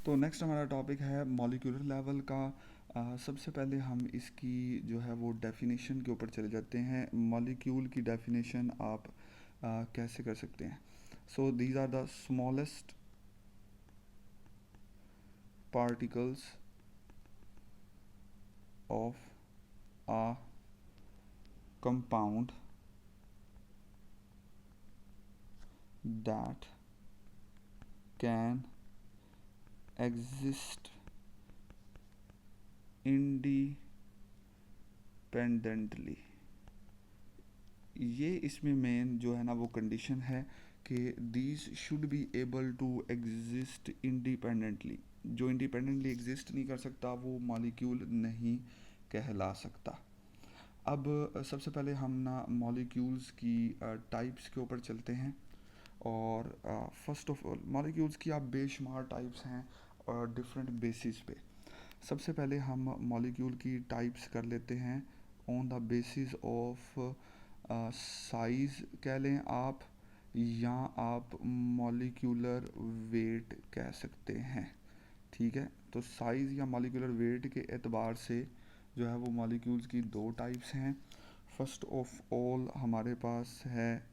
तो नेक्स्ट हमारा टॉपिक है मॉलिक्यूलर लेवल का। सबसे पहले हम इसकी जो है वो डेफिनेशन के ऊपर चले जाते हैं। मॉलिक्यूल की डेफिनेशन आप कैसे कर सकते हैं? So these are the smallest particles of a compound that can exist independently। ये इसमें मेन जो है ना वो कंडीशन है कि these should be able to exist independently. जो इंडिपेंडेंटली एग्जिस्ट नहीं कर सकता वो मॉलिक्यूल नहीं कहला सकता। अब सबसे पहले हम ना मॉलिक्यूल्स की टाइप्स के ऊपर चलते हैं। और फर्स्ट ऑफ ऑल मॉलिक्यूल्स की आप बेशुमार टाइप्स हैं डिफरेंट बेसिस पे। सबसे पहले हम मॉलिक्यूल की टाइप्स कर लेते हैं on the basis of size कह लें आप, या आप मॉलिक्यूलर वेट कह सकते हैं। ठीक है, तो साइज़ या मॉलिक्यूलर वेट के एतबार से जो है वो मॉलिक्यूल्स की दो टाइप्स हैं। फर्स्ट ऑफ ऑल हमारे पास है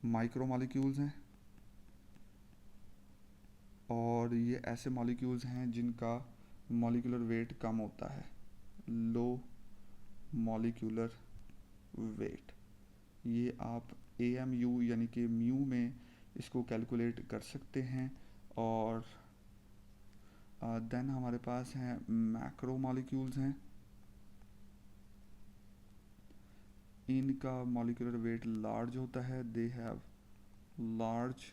माइक्रो मॉलिक्यूल्स हैं, और ये ऐसे मॉलिक्यूल्स हैं जिनका मॉलिक्यूलर वेट कम होता है, लो मॉलिक्यूलर वेट। ये आप AMU यानी कि म्यू में इसको कैलकुलेट कर सकते हैं। और देन हमारे पास हैं मैक्रो मॉलिक्यूल्स हैं, इनका मॉलिक्यूलर वेट लार्ज होता है, they have large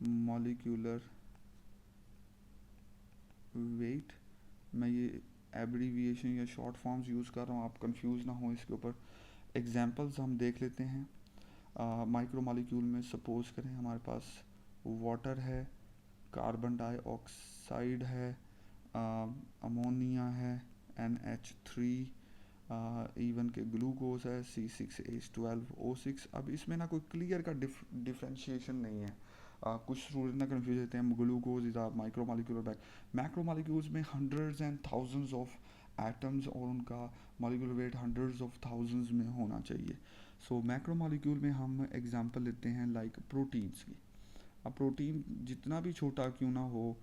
molecular weight. मैं ये एब्रीविएशन या शॉर्ट फॉर्म्स यूज़ कर रहा हूँ, आप कंफ्यूज ना हो इसके ऊपर। एग्जांपल्स हम देख लेते हैं। माइक्रो मॉलिक्यूल में सपोज करें हमारे पास वाटर है, कार्बन डाइऑक्साइड है, अमोनिया है NH3, इवन के ग्लूकोज है C6H12O6। अब इसमें ना कोई क्लियर का डिफ्रेंशिएशन नहीं है। कुछ स्टूडेंट ना कन्फ्यूज होते हैं, glucose is a micro molecular bag. Macro molecules में hundreds and thousands of atoms और उनका molecular weight hundreds of thousands में होना चाहिए। सो मैक्रो मॉलिक्यूल में हम एग्जांपल लेते हैं लाइक प्रोटीन्स की। अब प्रोटीन जितना भी छोटा क्यों ना हो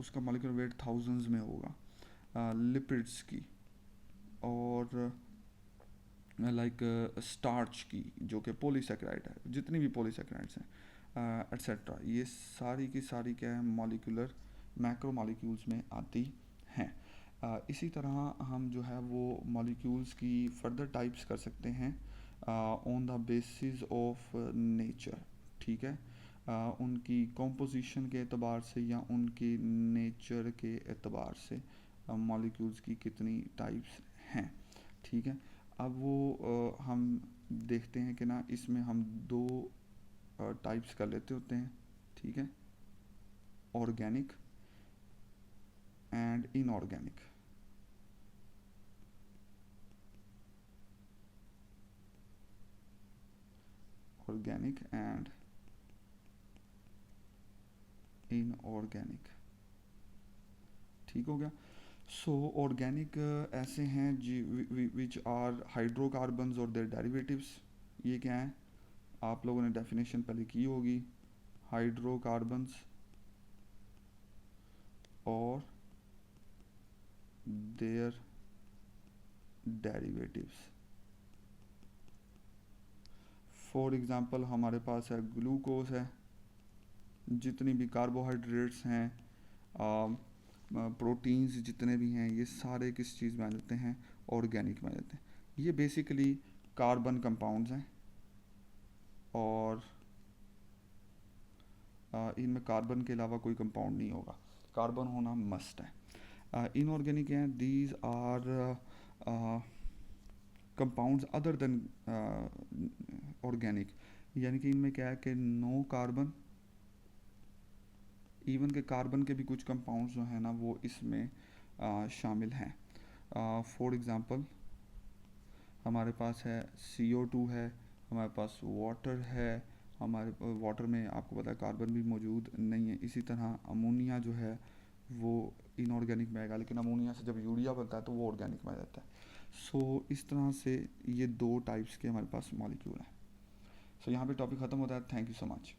उसका मॉलिक्यूलर वेट थाउजेंड्स में होगा। लिपिड्स की, और लाइक स्टार्च की जो कि पॉलीसेकेराइड है, जितनी भी पॉलीसेकेराइड्स हैं एट्सेट्रा, ये सारी की सारी क्या है मॉलिक्यूलर मैक्रो मॉलिक्यूल्स में आती हैं। इसी तरह हम जो है वो मॉलिक्यूल्स की फर्दर टाइप्स कर सकते हैं on the basis of nature. ठीक है, उनकी कॉम्पोजिशन के एतबार से या उनके नेचर के एतबार से मॉलिक्यूल्स की कितनी टाइप्स हैं। ठीक है, अब वो हम देखते हैं कि ना इसमें हम दो टाइप्स कर लेते होते हैं। ठीक है, organic and inorganic. Organic and inorganic. ठीक हो गया। सो ऑर्गेनिक ऐसे हैं जी विच आर हाइड्रोकार्बन्स और देयर डेरिवेटिव्स। ये क्या है, आप लोगों ने डेफिनेशन पहले की होगी, हाइड्रोकार्बन्स और देयर डेरिवेटिव्स। फॉर एग्ज़ाम्पल हमारे पास है ग्लूकोज है, जितनी भी कार्बोहाइड्रेट्स हैं, प्रोटीन्स जितने भी हैं, ये सारे किस चीज़ में आ जाते हैं, ऑर्गेनिक में आ जाते हैं। ये बेसिकली कार्बन कंपाउंड्स हैं, और इनमें कार्बन के अलावा कोई कंपाउंड नहीं होगा, कार्बन होना मस्ट है। इनऑर्गेनिक हैं, these are compounds other than organic, यानी कि इनमें क्या है कि नो कार्बन, इवन के कार्बन के भी कुछ कंपाउंड्स जो हैं ना वो इसमें शामिल हैं। फॉर एग्ज़ाम्पल हमारे पास है CO2 है, हमारे पास वाटर है, हमारे वाटर में आपको पता है कार्बन भी मौजूद नहीं है। इसी तरह अमोनिया जो है वो इनऑर्गेनिक में आएगा, लेकिन अमोनिया से जब यूरिया बनता है तो वो ऑर्गेनिक में आ जाता है। सो इस तरह से ये दो टाइप्स के हमारे पास मॉलिक्यूल हैं। सो यहाँ पे टॉपिक ख़त्म होता है। Thank you so much.